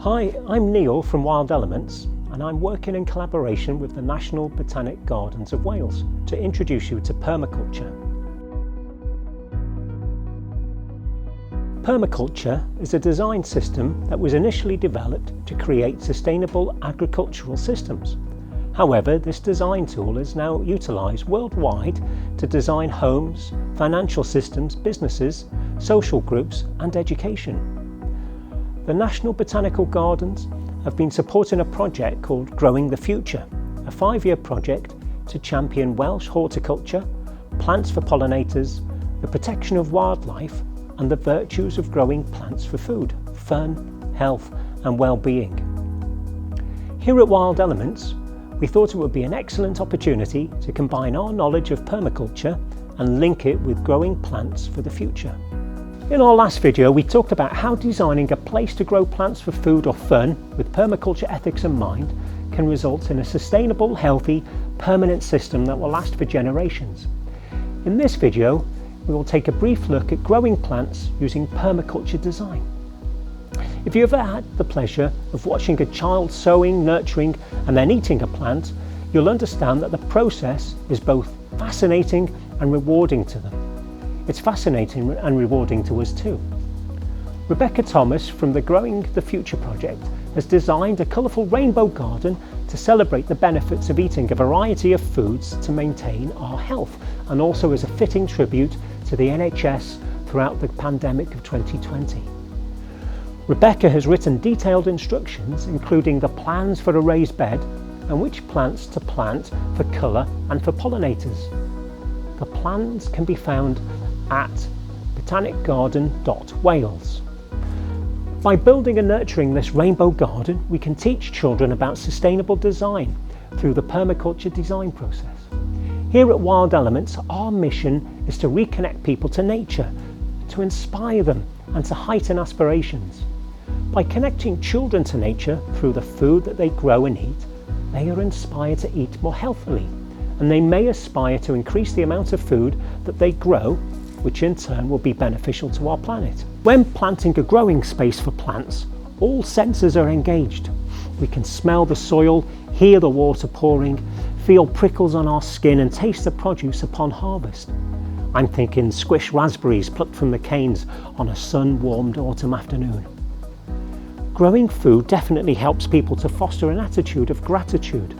Hi, I'm Neil from Wild Elements, and I'm working in collaboration with the National Botanic Gardens of Wales to introduce you to permaculture. Permaculture is a design system that was initially developed to create sustainable agricultural systems. However, this design tool is now utilised worldwide to design homes, financial systems, businesses, social groups and education. The National Botanical Gardens have been supporting a project called Growing the Future, a 5-year project to champion Welsh horticulture, plants for pollinators, the protection of wildlife and the virtues of growing plants for food, fun, health and well-being. Here at Wild Elements, we thought it would be an excellent opportunity to combine our knowledge of permaculture and link it with growing plants for the future. In our last video, we talked about how designing a place to grow plants for food or fun with permaculture ethics in mind can result in a sustainable, healthy, permanent system that will last for generations. In this video, we will take a brief look at growing plants using permaculture design. If you ever had the pleasure of watching a child sowing, nurturing and then eating a plant, you'll understand that the process is both fascinating and rewarding to them. It's fascinating and rewarding to us too. Rebecca Thomas from the Growing the Future project has designed a colourful rainbow garden to celebrate the benefits of eating a variety of foods to maintain our health, and also as a fitting tribute to the NHS throughout the pandemic of 2020. Rebecca has written detailed instructions including the plans for a raised bed and which plants to plant for colour and for pollinators. The plans can be found at botanicgarden.wales. By building and nurturing this rainbow garden, we can teach children about sustainable design through the permaculture design process. Here at Wild Elements, our mission is to reconnect people to nature, to inspire them and to heighten aspirations. By connecting children to nature through the food that they grow and eat, they are inspired to eat more healthily, and they may aspire to increase the amount of food that they grow, which in turn will be beneficial to our planet. When planting a growing space for plants, all senses are engaged. We can smell the soil, hear the water pouring, feel prickles on our skin and taste the produce upon harvest. I'm thinking squish raspberries plucked from the canes on a sun-warmed autumn afternoon. Growing food definitely helps people to foster an attitude of gratitude.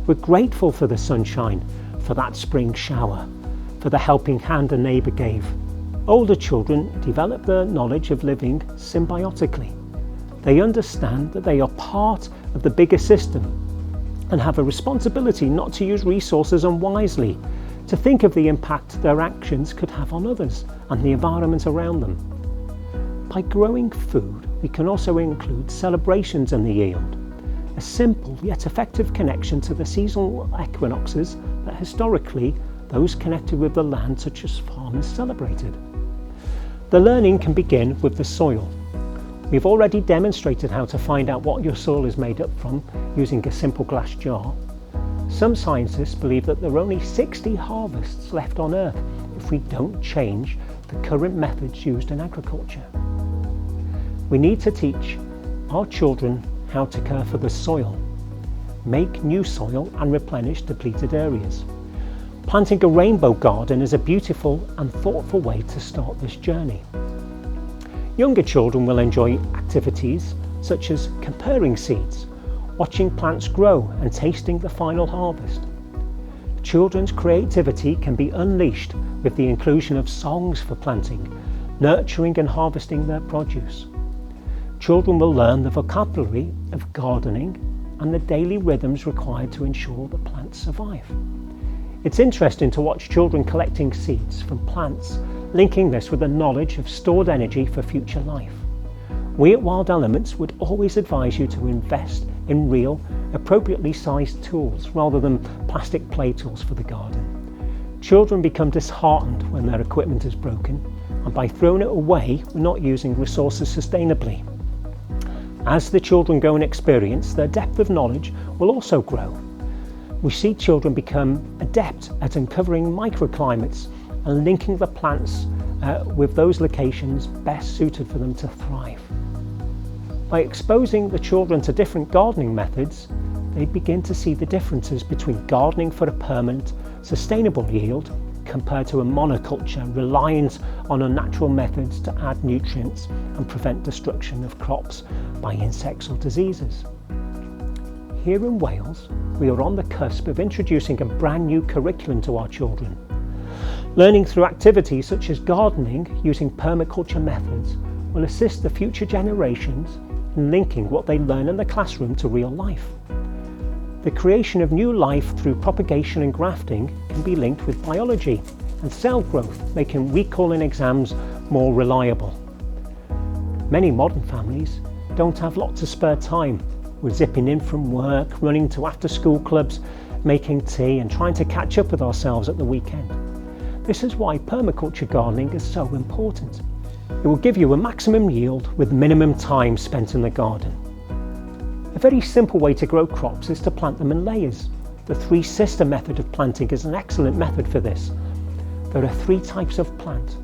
We're grateful for the sunshine, for that spring shower, for the helping hand a neighbour gave. Older children develop the knowledge of living symbiotically. They understand that they are part of the bigger system and have a responsibility not to use resources unwisely, to think of the impact their actions could have on others and the environment around them. By growing food, we can also include celebrations in the yield, a simple yet effective connection to the seasonal equinoxes that historically those connected with the land such as farmers celebrated. The learning can begin with the soil. We've already demonstrated how to find out what your soil is made up from using a simple glass jar. Some scientists believe that there are only 60 harvests left on Earth if we don't change the current methods used in agriculture. We need to teach our children how to care for the soil, make new soil and replenish depleted areas. Planting a rainbow garden is a beautiful and thoughtful way to start this journey. Younger children will enjoy activities such as comparing seeds, watching plants grow and tasting the final harvest. Children's creativity can be unleashed with the inclusion of songs for planting, nurturing and harvesting their produce. Children will learn the vocabulary of gardening and the daily rhythms required to ensure that plants survive. It's interesting to watch children collecting seeds from plants, linking this with the knowledge of stored energy for future life. We at Wild Elements would always advise you to invest in real, appropriately sized tools rather than plastic play tools for the garden. Children become disheartened when their equipment is broken, and by throwing it away, we're not using resources sustainably. As the children go and experience, their depth of knowledge will also grow. We see children become adept at uncovering microclimates and linking the plants with those locations best suited for them to thrive. By exposing the children to different gardening methods, they begin to see the differences between gardening for a permanent, sustainable yield compared to a monoculture reliant on unnatural methods to add nutrients and prevent destruction of crops by insects or diseases. Here in Wales, we are on the cusp of introducing a brand new curriculum to our children. Learning through activities such as gardening using permaculture methods will assist the future generations in linking what they learn in the classroom to real life. The creation of new life through propagation and grafting can be linked with biology and cell growth, making recalling exams more reliable. Many modern families don't have lots of spare time. We're zipping in from work, running to after-school clubs, making tea and trying to catch up with ourselves at the weekend. This is why permaculture gardening is so important. It will give you a maximum yield with minimum time spent in the garden. A very simple way to grow crops is to plant them in layers. The three-sister method of planting is an excellent method for this. There are 3 types of plant.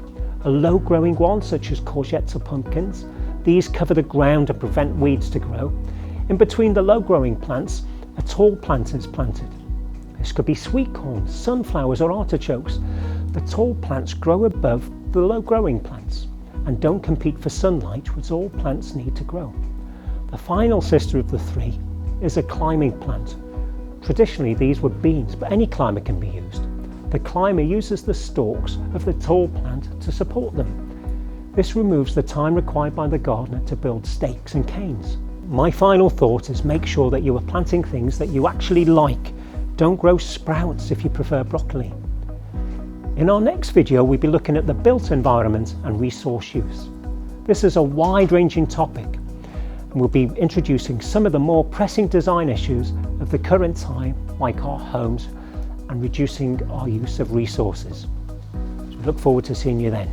A low-growing one, such as courgettes or pumpkins. These cover the ground and prevent weeds to grow. In between the low-growing plants, a tall plant is planted. This could be sweet corn, sunflowers or artichokes. The tall plants grow above the low-growing plants and don't compete for sunlight, which all plants need to grow. The final sister of the 3 is a climbing plant. Traditionally these were beans, but any climber can be used. The climber uses the stalks of the tall plant to support them. This removes the time required by the gardener to build stakes and canes. My final thought is make sure that you are planting things that you actually like. Don't grow sprouts if you prefer broccoli. In our next video, we'll be looking at the built environment and resource use. This is a wide-ranging topic, and we'll be introducing some of the more pressing design issues of the current time, like our homes, and reducing our use of resources. So we look forward to seeing you then.